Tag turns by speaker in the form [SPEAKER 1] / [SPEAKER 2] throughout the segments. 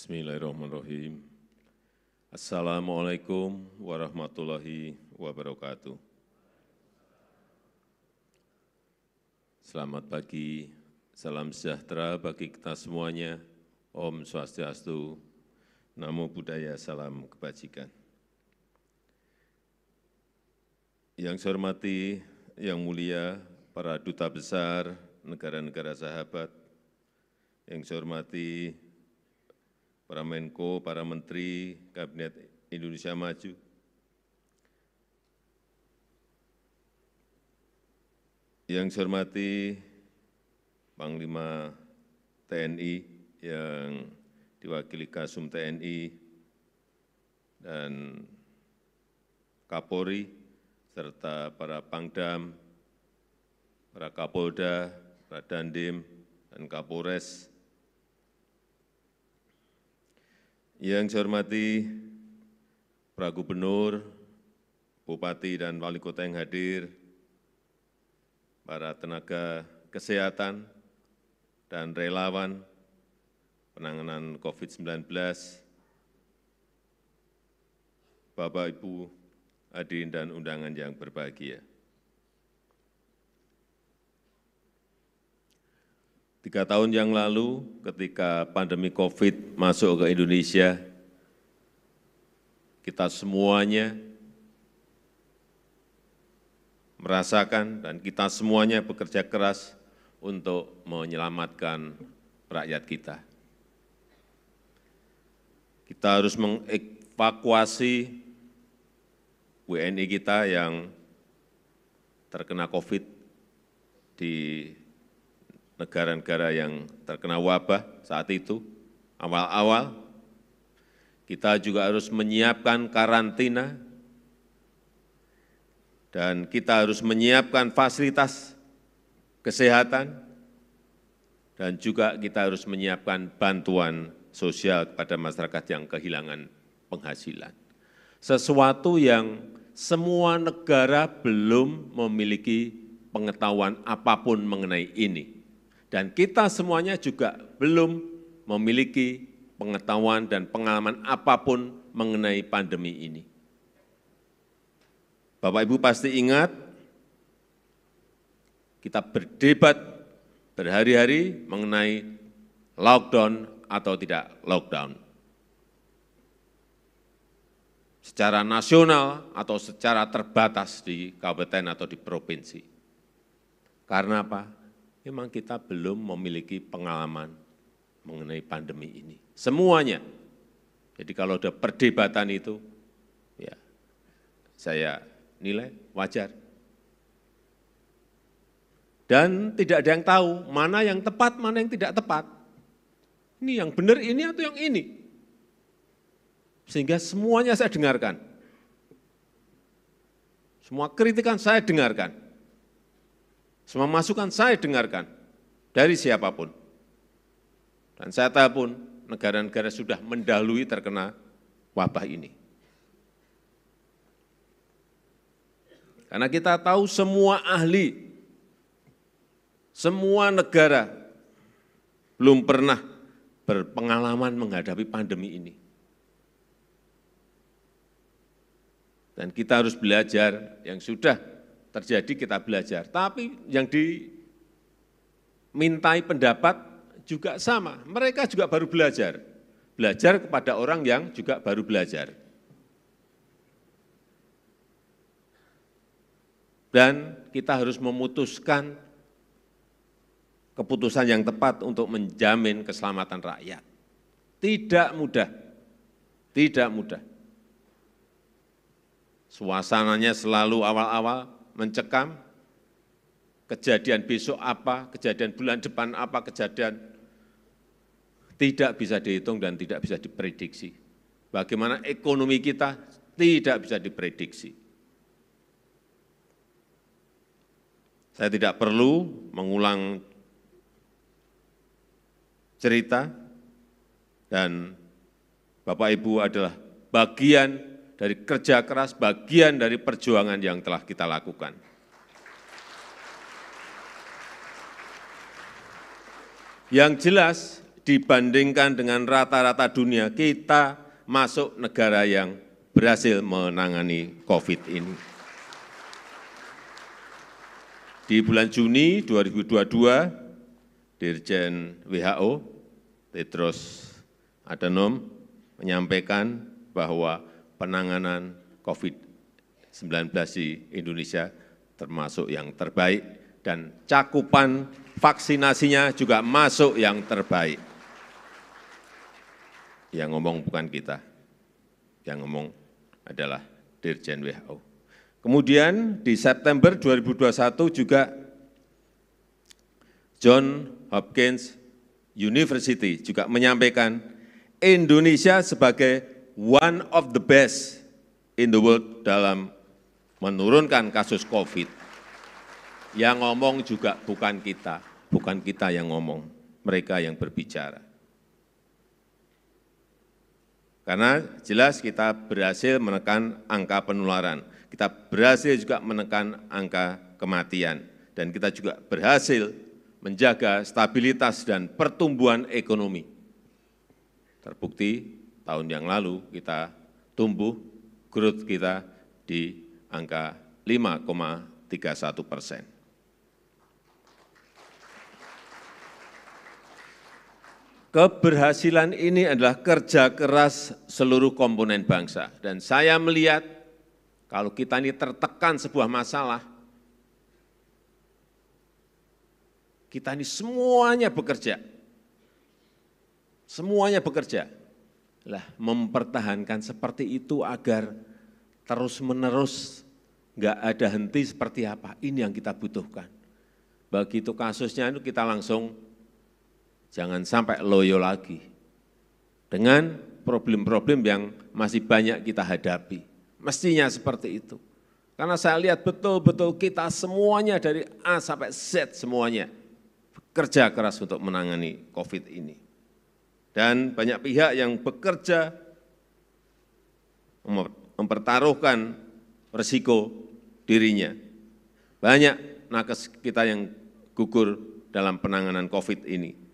[SPEAKER 1] Bismillahirrahmanirrahim. Assalamualaikum warahmatullahi wabarakatuh. Selamat pagi, salam sejahtera bagi kita semuanya. Om Swastiastu, Namo Buddhaya, salam kebajikan. Yang saya hormati, yang mulia, para duta besar, negara-negara sahabat, yang saya hormati, para Menko, para Menteri, Kabinet Indonesia Maju, yang saya hormati, Panglima TNI yang diwakili Kasum TNI dan Kapolri, serta para Pangdam, para Kapolda, para Dandim, dan Kapolres. Yang saya hormati para gubernur, bupati, dan wali kota yang hadir, para tenaga kesehatan dan relawan penanganan COVID-19, Bapak, Ibu, hadirin dan undangan yang berbahagia. 3 tahun yang lalu ketika pandemi COVID masuk ke Indonesia, kita semuanya merasakan dan kita semuanya bekerja keras untuk menyelamatkan rakyat kita. Kita harus mengevakuasi WNI kita yang terkena COVID di negara-negara yang terkena wabah saat itu, awal-awal. Kita juga harus menyiapkan karantina, dan kita harus menyiapkan fasilitas kesehatan, dan juga kita harus menyiapkan bantuan sosial kepada masyarakat yang kehilangan penghasilan. Sesuatu yang semua negara belum memiliki pengetahuan apapun mengenai ini. Dan kita semuanya juga belum memiliki pengetahuan dan pengalaman apapun mengenai pandemi ini. Bapak Ibu pasti ingat, kita berdebat berhari-hari mengenai lockdown atau tidak lockdown. Secara nasional atau secara terbatas di kabupaten atau di provinsi. Karena apa? Memang kita belum memiliki pengalaman mengenai pandemi ini. Semuanya. Jadi kalau ada perdebatan itu, ya saya nilai wajar. Dan tidak ada yang tahu mana yang tepat, mana yang tidak tepat. Ini yang benar ini atau yang ini. Sehingga semuanya saya dengarkan. Semua kritikan saya dengarkan. Semua masukan saya dengarkan dari siapapun. Dan saya tahu pun negara-negara sudah mendahului terkena wabah ini. Karena kita tahu semua ahli, semua negara belum pernah berpengalaman menghadapi pandemi ini. Dan kita harus belajar yang sudah terjadi, kita belajar. Tapi yang dimintai pendapat juga sama. Mereka juga baru belajar. Belajar kepada orang yang juga baru belajar. Dan kita harus memutuskan keputusan yang tepat untuk menjamin keselamatan rakyat. Tidak mudah. Tidak mudah. Suasananya selalu awal-awal mencekam, kejadian besok apa, kejadian bulan depan apa, kejadian tidak bisa dihitung dan tidak bisa diprediksi. Bagaimana ekonomi kita tidak bisa diprediksi. Saya tidak perlu mengulang cerita, dan Bapak Ibu adalah bagian dari kerja keras, bagian dari perjuangan yang telah kita lakukan. Yang jelas, di dibandingkan dengan rata-rata dunia, kita masuk negara yang berhasil menangani COVID ini. Di bulan Juni 2022, Dirjen WHO, Tedros Adhanom, menyampaikan bahwa penanganan COVID-19 di Indonesia termasuk yang terbaik dan cakupan vaksinasinya juga masuk yang terbaik. Yang ngomong bukan kita, yang ngomong adalah Dirjen WHO. Kemudian di September 2021 juga Johns Hopkins University juga menyampaikan Indonesia sebagai one of the best in the world dalam menurunkan kasus COVID. Yang ngomong juga bukan kita yang ngomong, mereka yang berbicara. Karena jelas kita berhasil menekan angka penularan, kita berhasil juga menekan angka kematian, dan kita juga berhasil menjaga stabilitas dan pertumbuhan ekonomi. Terbukti tahun yang lalu kita tumbuh, growth kita di angka 5,31%. Keberhasilan ini adalah kerja keras seluruh komponen bangsa. Dan saya melihat kalau kita ini tertekan sebuah masalah, kita ini semuanya bekerja. Semuanya bekerja. Lah, mempertahankan seperti itu agar terus-menerus nggak ada henti seperti apa. Ini yang kita butuhkan. Begitu kasusnya itu kita langsung jangan sampai loyo lagi dengan problem-problem yang masih banyak kita hadapi. Mestinya seperti itu. Karena saya lihat betul-betul kita semuanya dari A sampai Z semuanya bekerja keras untuk menangani COVID ini. Dan banyak pihak yang bekerja mempertaruhkan risiko dirinya. Banyak nakes kita yang gugur dalam penanganan COVID ini.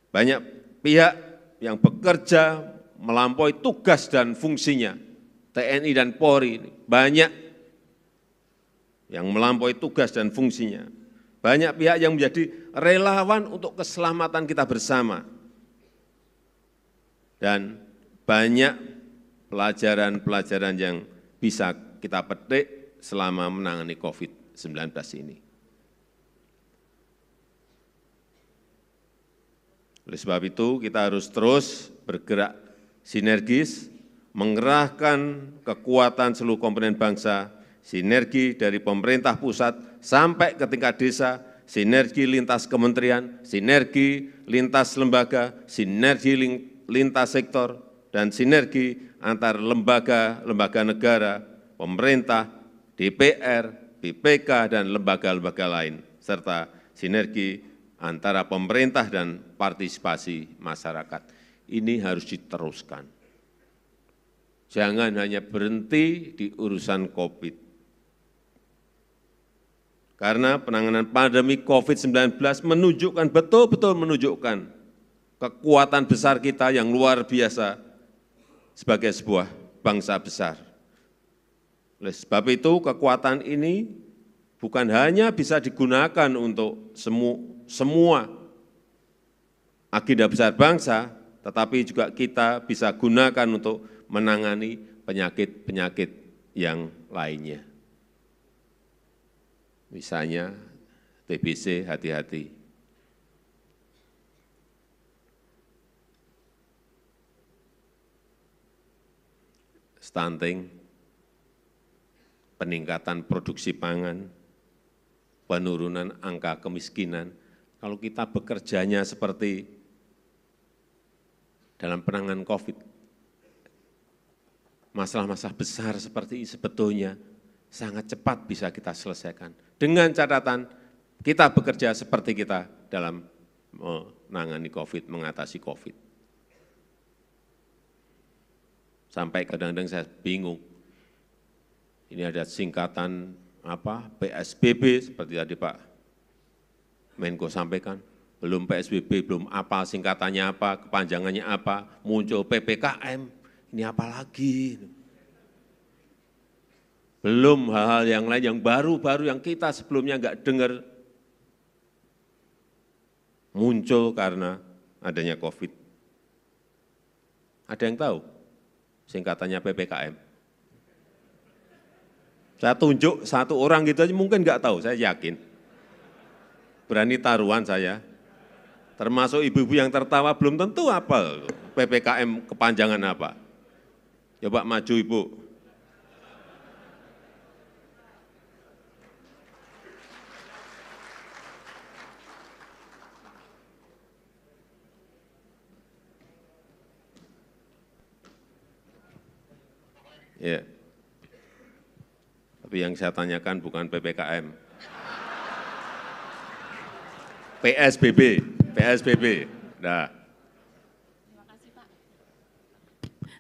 [SPEAKER 1] Banyak pihak yang bekerja melampaui tugas dan fungsinya, TNI dan Polri, banyak yang melampaui tugas dan fungsinya. Banyak pihak yang menjadi relawan untuk keselamatan kita bersama. Dan banyak pelajaran-pelajaran yang bisa kita petik selama menangani COVID-19 ini. Oleh sebab itu, kita harus terus bergerak sinergis, mengerahkan kekuatan seluruh komponen bangsa, sinergi dari pemerintah pusat sampai ke tingkat desa, sinergi lintas kementerian, sinergi lintas lembaga, sinergi lintas sektor, dan sinergi antar lembaga-lembaga negara, pemerintah, DPR, BPK, dan lembaga-lembaga lain, serta sinergi antara pemerintah dan partisipasi masyarakat. Ini harus diteruskan. Jangan hanya berhenti di urusan COVID. Karena penanganan pandemi COVID-19 menunjukkan, betul-betul menunjukkan kekuatan besar kita yang luar biasa sebagai sebuah bangsa besar. Oleh sebab itu, kekuatan ini bukan hanya bisa digunakan untuk semua agenda besar bangsa, tetapi juga kita bisa gunakan untuk menangani penyakit-penyakit yang lainnya. Misalnya TBC, hati-hati. Stunting, peningkatan produksi pangan, penurunan angka kemiskinan. Kalau kita bekerjanya seperti dalam penanganan COVID, masalah-masalah besar seperti ini sebetulnya sangat cepat bisa kita selesaikan. Dengan catatan kita bekerja seperti kita dalam menangani COVID, mengatasi COVID. Sampai kadang-kadang saya bingung, ini ada singkatan apa PSBB seperti tadi Pak Menko sampaikan, belum PSBB, belum apa, singkatannya apa, kepanjangannya apa, muncul PPKM, ini apa lagi? Belum hal-hal yang lain yang baru-baru yang kita sebelumnya nggak dengar, muncul karena adanya COVID. Ada yang tahu singkatannya PPKM? Saya tunjuk satu orang gitu aja mungkin nggak tahu, saya yakin. Berani taruhan saya. Termasuk ibu-ibu yang tertawa belum tentu apa PPKM kepanjangan apa. Coba maju Ibu. Ya. Tapi yang saya tanyakan bukan PPKM. PSBB, PSBB. Nah.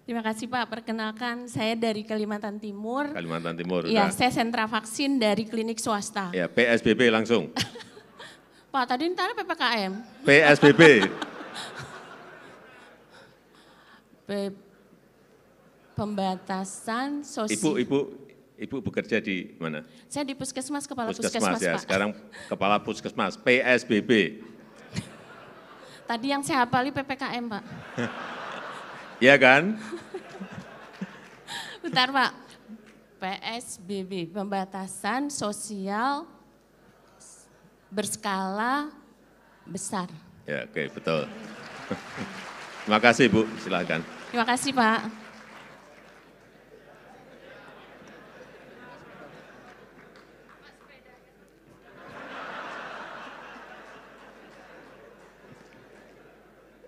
[SPEAKER 2] Terima kasih Pak. Perkenalkan saya dari Kalimantan Timur.
[SPEAKER 1] Kalimantan Timur.
[SPEAKER 2] Iya, saya sentra vaksin dari klinik swasta.
[SPEAKER 1] Ya, PSBB langsung.
[SPEAKER 2] Pak, tadi ntar PPKM.
[SPEAKER 1] PSBB.
[SPEAKER 2] Pembatasan sosial.
[SPEAKER 1] Ibu bekerja di mana?
[SPEAKER 2] Saya di Puskesmas, Kepala Puskesmas,
[SPEAKER 1] ya,
[SPEAKER 2] Pak.
[SPEAKER 1] sekarang Kepala Puskesmas, PSBB.
[SPEAKER 2] Tadi yang saya hafali PPKM, Pak.
[SPEAKER 1] Iya kan?
[SPEAKER 2] Bentar, Pak. PSBB, pembatasan sosial berskala besar.
[SPEAKER 1] Ya, oke, betul. Terima kasih, Bu. Silakan.
[SPEAKER 2] Terima kasih, Pak.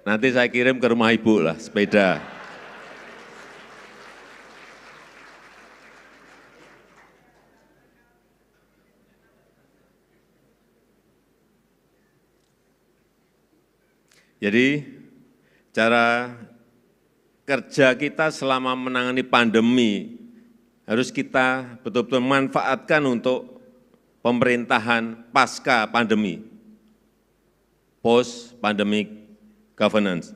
[SPEAKER 1] Nanti saya kirim ke rumah Ibu lah, sepeda. Jadi, cara kerja kita selama menangani pandemi harus kita betul-betul manfaatkan untuk pemerintahan pasca pandemi, post pandemic governance.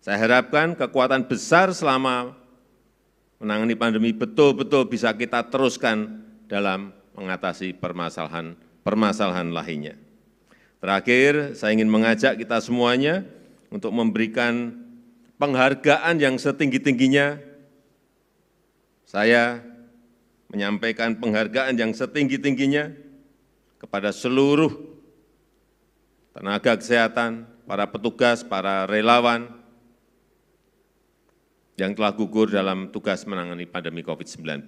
[SPEAKER 1] Saya harapkan kekuatan besar selama menangani pandemi betul-betul bisa kita teruskan dalam mengatasi permasalahan lainnya. Terakhir, saya ingin mengajak kita semuanya untuk memberikan penghargaan yang setinggi-tingginya. Saya menyampaikan penghargaan yang setinggi-tingginya kepada seluruh tenaga kesehatan, para petugas, para relawan yang telah gugur dalam tugas menangani pandemi COVID-19.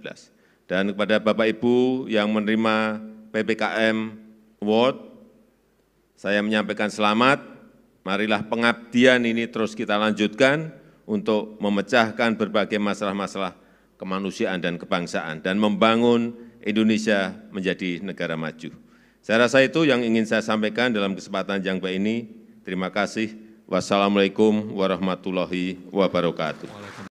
[SPEAKER 1] Dan kepada Bapak Ibu yang menerima PPKM Award, saya menyampaikan selamat, marilah pengabdian ini terus kita lanjutkan untuk memecahkan berbagai masalah-masalah kemanusiaan dan kebangsaan dan membangun Indonesia menjadi negara maju. Saya rasa itu yang ingin saya sampaikan dalam kesempatan yang baik ini. Terima kasih. Wassalamualaikum warahmatullahi wabarakatuh.